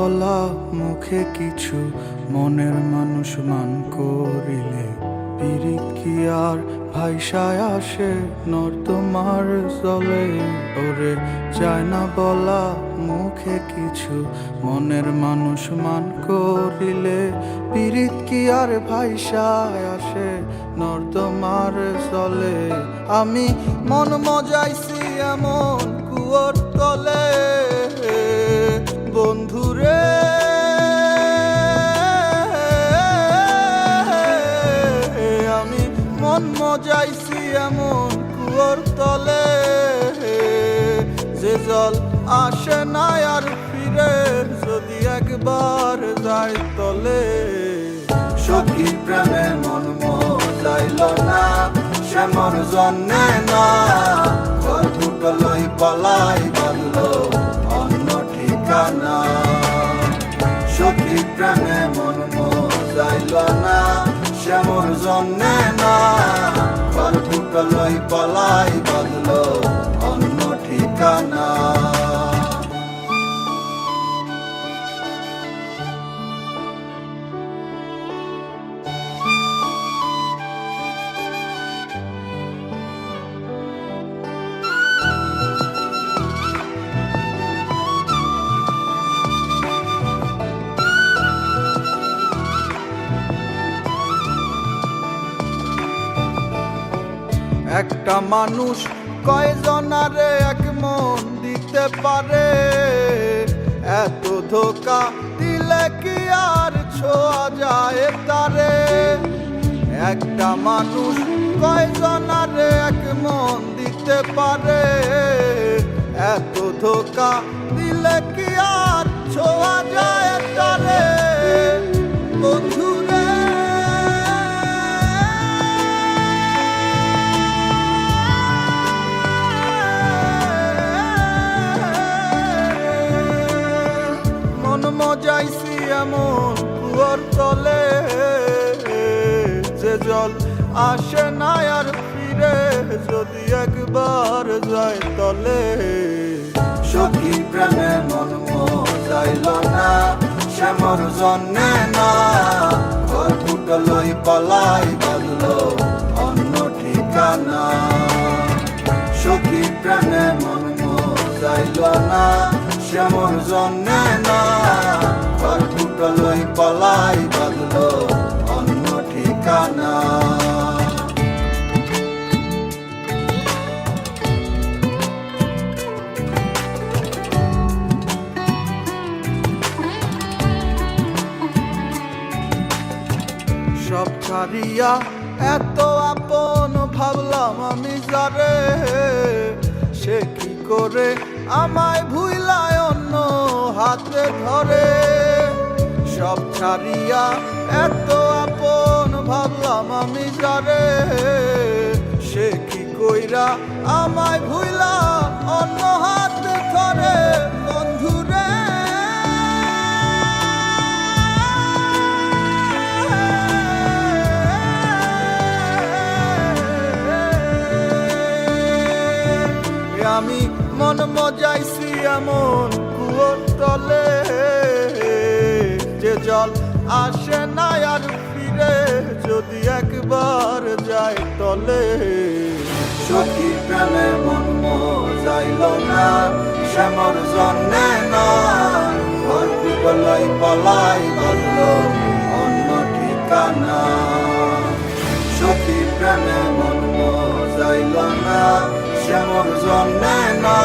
বলা মুখে কিছু মনের মানুষ মান করিলে পিরিত কি আর ভাইসায় আসে নর্দমার জলে। ওরে চায় না বলা মুখে কিছু মনের মানুষ মান করিলে পিরিত কি আর ভাইসায় আসে নর্দমার জলে। আমি মন মজাইছি এমন কুয়োর তলে বন্ধুরে, আমি মন মজাইছি এমন কুয়োর তলে যে জল আসে না আর ফিরে যদি একবার যায় তলে। সখী প্রেমে মন মজাইল না সে মন জন্যে না, ঘর দুটো লই পালাই বাঁধলো অন্য ঠিকানা। সখী প্রেমে মন মজাইল না সে মন জন্যে না, ঘর দুটো লই পালাই বাঁধলো অন্য ঠিকানা। একটা মানুষ কয়জনারে এক মন দিতে পারে, এত ধোকা দিলে কি আর ছোঁয়া যায় তারে। একটা মানুষ কয়জনারে এক মন দিতে পারে, এত ধোকা দিলে কি আর ছোঁয়া যায় তারে। বন্ধুরে মজাইছি এমন কুয়োর তলে যে জল আসে না আর ফিরে যদি একবার যায় তলে। সখী প্রেমে মন মজাইল না সে মোর জন্যে না, ঘর দুটো লই পালাই বাঁধলো অন্য ঠিকানা। সখী প্রেমে মন মজাইল না সে মোর জন্যে না, ঘর দুটো লই পালাই বাঁধলো অন্য ঠিকানা। সব ছাড়িয়া এত আপন ভাবলাম আমি যারে, সে কি করে আমায় ভুইলায় অন্য হাতে ধরে। সব ছাড়িয়া এত আপন ভাবলাম আমি যারে, সে কি কইরা আমায় ভুইলা অন্য হাতে ধরে। বন্ধুরে আমি মন মজাইছি এমন কুয়োর তলে যে জল আসে না আর ফিরে যদি একবার যায় তলে। সখী প্রেমে মন মজাইল না সে মোর জন্যে না, ঘর দুটো লই পালাই বাঁধলো অন্য ঠিকানা। সখী প্রেমে মন মজাইল না সে মোর জন্যে না,